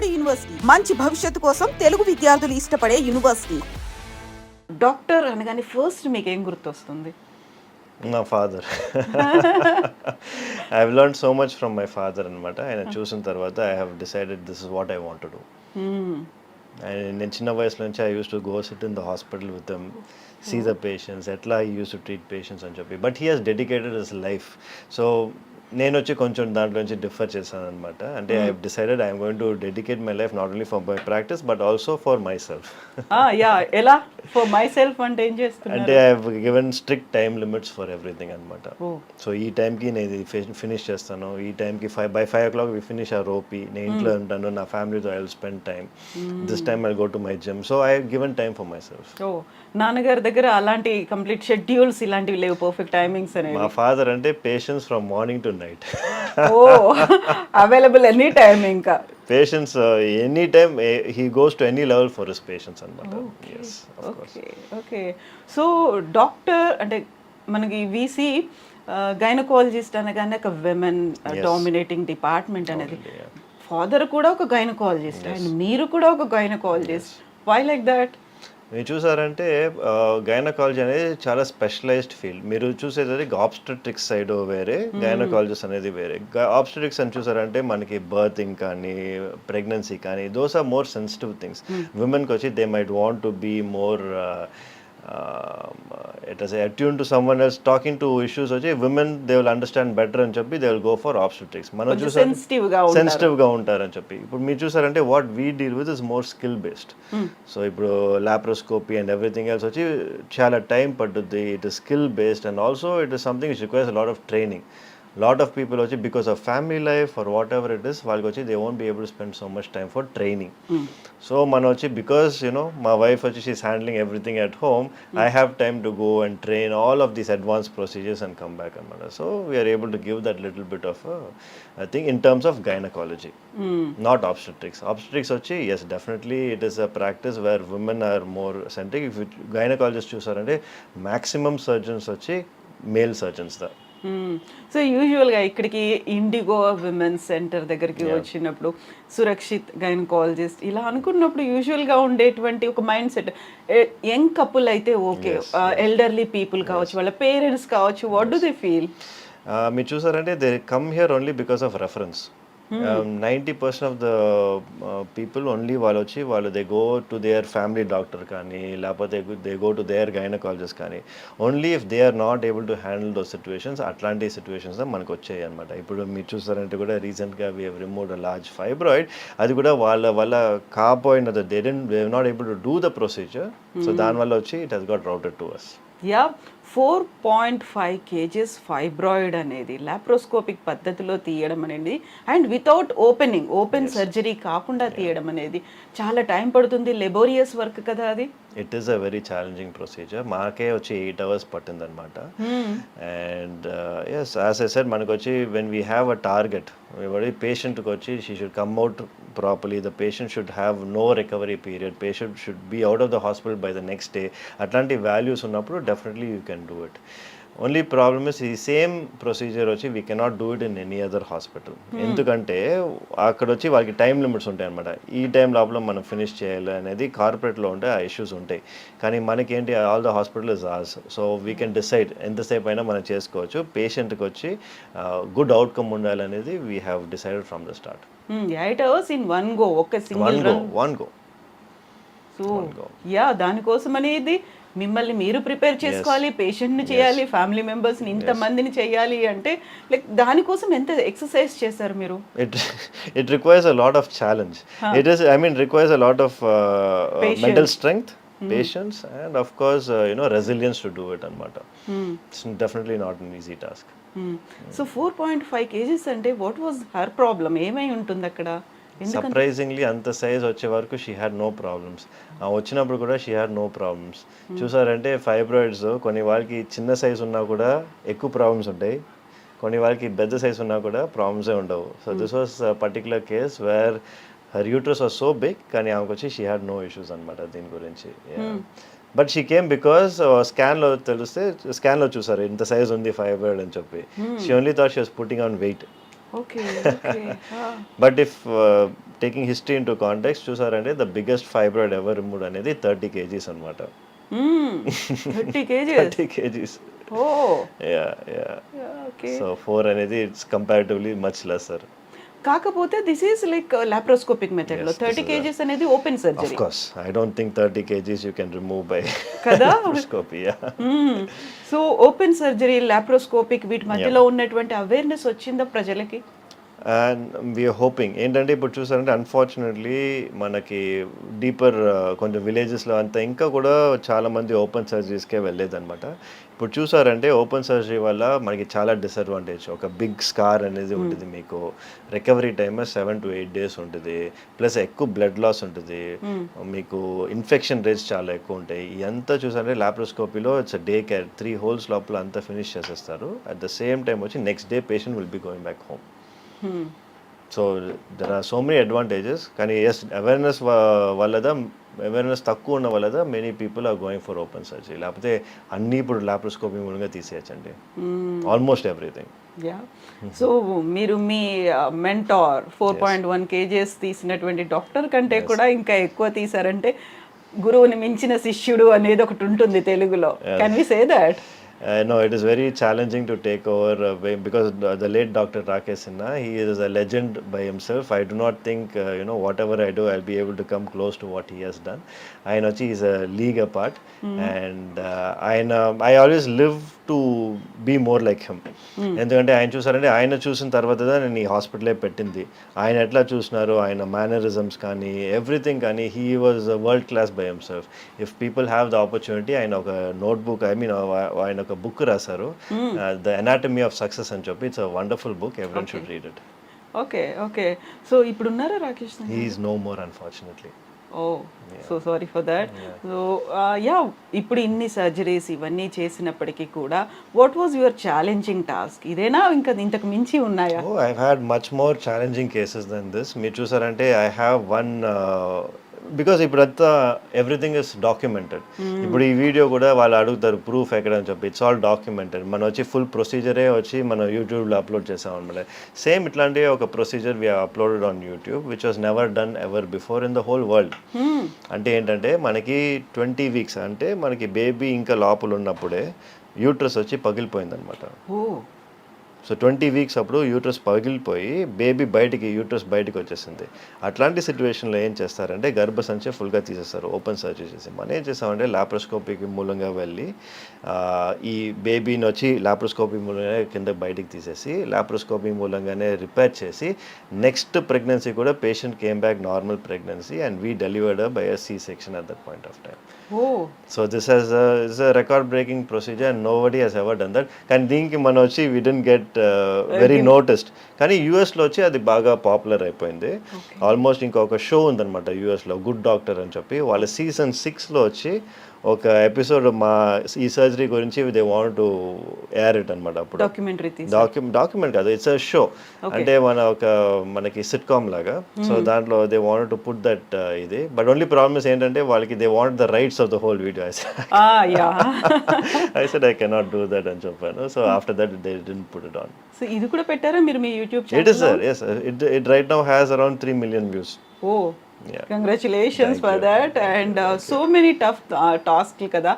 Board university, మంచి భవిష్యత్తు కోసం తెలుగు విద్యార్థులు ఇష్టపడే యూనివర్సిటీ. డాక్టర్ అనగానే ఫస్ట్ మీకు ఏం గుర్తొస్తుంది? నా father. I have learned so much from my father అనమాట. ఆయన చూసిన తర్వాత I have decided this is what I want to do. నేను చిన్న వయసు నుంచి I use to go sit in the hospital with them, see the patients, ఎట్లా I use to treat patients అని చెప్పి. But he has dedicated his life. So నేను వచ్చి కొంచెం దాంట్లో నుంచి డిఫర్ చేశాను అనమాట. అంటే I have decided I'm going to dedicate my life not only for my practice but also for my self. ఎలా ఫర్ మై సెల్ఫ్ అంటే ఏం చేస్తున్నారు? అంటే I have given strict time limits for everything అనమాట. So ఈ టైంకి నేను ఇది ఫినిష్ చేస్తాను, ఈ టైంకి by 5 o'clock we finish our OP, నేను ఇంట్లో ఉంటాను, నా ఫ్యామిలీతో I will spend time, this time I go to my gym. So I have given time for my self. నాన్నగారి దగ్గర అలాంటి కంప్లీట్ షెడ్యూల్స్ ఇలాంటివి లేవు, పర్ఫెక్ట్ టైమింగ్స్ అనేవి? మా ఫాదర్ అంటే patients from morning to night. Available any time. ఇంకా patients any time, he goes to any level for his patients అనమాట. ఓకే. సో డాక్టర్ అంటే మనకి వీసీ గైనకాలజిస్ట్ అనగానే ఒక విమెన్ డామినేటింగ్ డిపార్ట్మెంట్ అనేది. ఫాదర్ కూడా ఒక గైనకాలజిస్ట్ అండ్ మీరు కూడా ఒక గైనకాలజిస్ట్. Why like that? మీరు చూసారంటే గైనకాలజీ అనేది చాలా స్పెషలైజ్డ్ ఫీల్డ్. మీరు చూసేది ఆబ్స్టెట్రిక్స్ సైడ్ వేరే, గైనకాలజిస్ట్ అనేది వేరే. ఆబ్స్టెట్రిక్స్ అని చూసారంటే మనకి బర్తింగ్ కానీ ప్రెగ్నెన్సీ కానీ those are more sensitive things. విమెన్కి వచ్చి they might want to be more attuned to someone else, talking to issues వచ్చి women they will understand better అని చెప్పి they will go for obstetrics. మనం చూసారు సెన్సిటివ్ గా ఉంటారని చెప్పి. ఇప్పుడు మీరు చూసారంటే what we deal with is more skill based. So ఇప్పుడు లాప్రోస్కోపీ అండ్ ఎవ్రీథింగ్ ఎల్స్ వచ్చి చాలా టైం పడుతుంది. It is skill based and also it is something which requires a lot of training. Lot of people వచ్చి because of family life or whatever it is, వాళ్ళకి వచ్చి they won't be able to spend so much time for training. So మనం వచ్చి because my wife వచ్చి she's handling everything at home, I have time to go and train all of these advanced procedures and come back అనమాట. So we are able to give that little bit of I think in terms of gynecology, not obstetrics. Obstetrics వచ్చి yes definitely it is a practice where women are more centric. If gynecologists చూసారంటే maximum surgeons వచ్చి male surgeons దా. So యూజువల్గా ఇక్కడికి IndiGo women's centre దగ్గరికి వచ్చినప్పుడు Surakshit gynaecologist ఇలా అనుకున్నప్పుడు యూజువల్గా ఉండేటువంటి ఒక మైండ్ సెట్, యంగ్ కపుల్ అయితే ఓకే, ఎల్డర్లీ పీపుల్ కావచ్చు, వాళ్ళ పేరెంట్స్ కావచ్చు, వాట్ డు దే ఫీల్? మీరు చూసారంటే they come here only because of reference. 90% of the people only వాళ్ళు they go to their family doctor కానీ లేకపోతే they go to their gynaecologist కానీ only if they are not able to handle those situations. అట్లాంటి situations మనకు వచ్చాయి అనమాట. ఇప్పుడు మీరు చూస్తారంటే కూడా రీసెంట్గా we have removed a large fibroid. అది కూడా వాళ్ళ కాపోయిన they not able to do the procedure. So దానివల్ల వచ్చి it has got routed to us. 4.5 kgs fibroid అనేది లాప్రోస్కోపిక్ పద్ధతిలో తీయడం అనేది అండ్ వితౌట్ ఓపెన్ సర్జరీ కాకుండా తీయడం అనేది చాలా టైం పడుతుంది, లెబోరియస్ వర్క్ కదా అది. It is a very challenging procedure. మాకే వచ్చి 8 hours పట్టిందనమాట. And as as I said మనకు వచ్చి when we have a target, పేషెంట్కి వచ్చి she should come out properly, the patient should have no recovery period, patient should be out of the hospital by the next day. అట్లాంటి values ఉన్నప్పుడు definitely you can do it. Only problem is ఈ same procedure వచ్చి we cannot do it in any other hospital. ఎందుకంటే అక్కడ వచ్చి వాళ్ళకి time limits ఉంటాయి అనమాట. ఈ టైం లోపల మనం ఫినిష్ చేయాలి అనేది కార్పొరేట్లో ఉంటే ఆ ఇష్యూస్ ఉంటాయి. కానీ మనకేంటి all the hospital is ours. So we can decide ఎంతసేపు అయినా మనం చేసుకోవచ్చు. పేషెంట్కి వచ్చి గుడ్ అవుట్కమ్ ఉండాలనేది we have decided from the start. 8 hours in one go, ఒక single run. One go. So దానికోసం అనేది మిమ్మల్ని మీరు ప్రిపేర్ చేసుకోవాలి, పేషెంట్ని చేయాలి, ఫ్యామిలీ మెంబర్స్ని ఇంతమందిని చేయాలి అంటే లైక్ దానికోసం ఎంత ఎక్సర్సైజ్ చేశారు మీరు? It requires a lot of challenge. It is, I mean, requires a lot of mental strength, patience, and of course resilience to do it అనమాట. It's definitely not an easy task. So 4.5 kgs అంటే what was her problem? ఏమై ఉంటుంది అక్కడ? Surprisingly అంత size వచ్చే వరకు she had no problems. వచ్చినప్పుడు కూడా షీ హ్యాడ్ నో ప్రాబ్లమ్స్. చూసారంటే ఫైబ్రాయిడ్స్ కొన్ని వాళ్ళకి చిన్న సైజ్ ఉన్నా కూడా ఎక్కువ ప్రాబ్లమ్స్ ఉంటాయి, కొన్ని వాళ్ళకి పెద్ద సైజ్ ఉన్నా కూడా ప్రాబ్లమ్సే ఉండవు. So this was particular case where her uterus was so big, కానీ ఆమెకు వచ్చి షీ హ్యాడ్ నో ఇష్యూస్ అనమాట దీని గురించి. బట్ షీ కేమ్ బికాస్ స్కాన్లో చూసారు ఇంత సైజ్ ఉంది ఫైబ్రాయిడ్ అని చెప్పి. She only thought she was putting on weight. Okay. But if taking history into context చూసారంటే the biggest fibroid ever remove అనేది 30 kgs అనమాట. 30 kgs. 30 kgs. Oh Yeah. Okay. So 4 అనేది ఇట్స్ కంపారిటివ్లీ మచ్ లెసర్. కాకపోతే this is like laparoscopic method లో 30 kgs అనేది open Of surgery course, I don't think 30 kgs you can remove by కదా. laparoscopy. Yeah. So open surgery laparoscopic వీటి మధ్యలో ఉన్నటువంటి awareness వచ్చిందా ప్రజలకి? అండ్ వీఆర్ హోపింగ్ ఏంటంటే ఇప్పుడు చూసారంటే అన్ఫార్చునేట్లీ మనకి డీపర్ కొంచెం విలేజెస్లో అంతా ఇంకా కూడా చాలామంది ఓపెన్ సర్జరీస్కే వెళ్ళేదన్నమాట. ఇప్పుడు చూసారంటే ఓపెన్ సర్జరీ వల్ల మనకి చాలా డిసడ్వాంటేజ్. ఒక బిగ్ స్కార్ అనేది ఉంటుంది, మీకు రికవరీ టైమ్ 7 to 8 days ఉంటుంది, ప్లస్ ఎక్కువ బ్లడ్ లాస్ ఉంటుంది, మీకు ఇన్ఫెక్షన్ రేట్స్ చాలా ఎక్కువ ఉంటాయి. ఇదంతా చూసారంటే లాప్రోస్కోపీలో ఇట్స్ డే కేర్, 3 holes లోపల అంతా ఫినిష్ చేసేస్తారు. అట్ ద సేమ్ టైం వచ్చి next day patient will be going back home. So there are so many advantages. కానీ ఎస్ అవేర్నెస్ అవేర్నెస్ తక్కువ ఉన్న వల్ల many people are going for open surgery. లేకపోతే అన్నీ ఇప్పుడు లాప్రోస్కోపీ మూలంగా తీసేయచ్చండి, ఆల్మోస్ట్ ఎవ్రీథింగ్. యా. సో మీరు మీ మెంటార్ 4.1 kgs తీసినటువంటి డాక్టర్ కంటే కూడా ఇంకా ఎక్కువ తీసారంటే గురువుని మించిన శిష్యుడు అనేది ఒకటి ఉంటుంది తెలుగులో. Can we say that? No, it is very challenging to take over because the late Dr. Rakesh Sinha, he is a legend by himself. I do not think, whatever I do, I'll be able to come close to what he has done. I know he is a league apart, and I always live to be more like him. ఎందుకంటే ఆయన చూసారంటే ఆయన చూసిన తర్వాత నేను ఈ హాస్పిటలే పెట్టింది. ఆయన ఎట్లా చూసినారో ఆయన మేనరిజమ్స్ కానీ ఎవ్రీథింగ్ కానీ he was world class by himself. If people have the opportunity, ఆయన ఒక నోట్బుక్ ఆయన ఒక బుక్ రాశారు, ద ఎనాటమీ ఆఫ్ సక్సెస్ అని చెప్పి. It's a wonderful book, everyone should read it. Okay. So ఇప్పుడు ఉన్నారా Rakesh? He is no more unfortunately. Oh so sorry for that. So yeah, ఇప్పుడు ఇన్ని సర్జరీస్ ఇవన్నీ చేసినప్పటికీ కూడా what was your challenging task? ఇదేనా ఇంకా ఇంతకు మించి ఉన్నాయా? I've had much more challenging cases than this. మీరు చూసారంటే I have one బికాస్ ఇప్పుడంతా ఎవ్రీథింగ్ ఇస్ డాక్యుమెంటెడ్. ఇప్పుడు ఈ వీడియో కూడా వాళ్ళు అడుగుతారు ప్రూఫ్ ఎక్కడ అని చెప్పి. It's all documented. మనం వచ్చి ఫుల్ ప్రొసీజరే వచ్చి మనం యూట్యూబ్లో అప్లోడ్ చేసాం అనమాట. సేమ్ ఇట్లాంటి ఒక procedure we uploaded on YouTube which was never done ever before in the whole world. అంటే ఏంటంటే మనకి 20 weeks అంటే మనకి బేబీ ఇంకా లోపల ఉన్నప్పుడే యూట్రస్ వచ్చి పగిలిపోయిందనమాట. సో 20 weeks అప్పుడు యూట్రస్ పగిలిపోయి బేబీ యూట్రస్ బయటికి వచ్చేసింది. అట్లాంటి సిచ్యువేషన్లో ఏం చేస్తారంటే గర్భసంచి ఫుల్గా తీసేస్తారు ఓపెన్ సర్జరీ చేసి. మనం ఏం చేస్తామంటే లాప్రోస్కోపీకి మూలంగా వెళ్ళి ఈ బేబీని వచ్చి లాప్రోస్కోపీ మూలంగా కింద బయటికి తీసేసి లాప్రోస్కోపీ మూలంగానే రిపేర్ చేసి నెక్స్ట్ ప్రెగ్నెన్సీ కూడా patient came back normal pregnancy and we delivered by a C-section at that point of time. So this is a record breaking procedure and nobody has ever done that. కానీ దీనికి మనం వచ్చి we didn't get very noticed. కానీ యూఎస్లో వచ్చి అది బాగా popular అయిపోయింది. ఆల్మోస్ట్ ఇంకొక షో ఉందన్నమాట యూఎస్లో, గుడ్ డాక్టర్ అని చెప్పి. వాళ్ళ season 6లో వచ్చి ఒక ఎపిసోడ్ మా ఈ సర్జరీ గురించి they want to air it అనమాట. అప్పుడు డాక్యుమెంట్ కాదు, ఇట్స్ అ షో. అంటే మనకి సిట్కామ్ లాగా. సో దాంట్లో they want to put that ఇది. బట్ ఓన్లీ ప్రాబ్లమ్స్ ఏంటంటే వాళ్ళకి they want the rights of the whole video. I said I cannot do that అని చెప్పాను. So after that they didn't put it on. So ఇది కూడా పెట్టారా మీరు మీ YouTube channel? It is sir, yes, it right now has around 3 million views. Congratulations for that. And so many tough tasks కదా.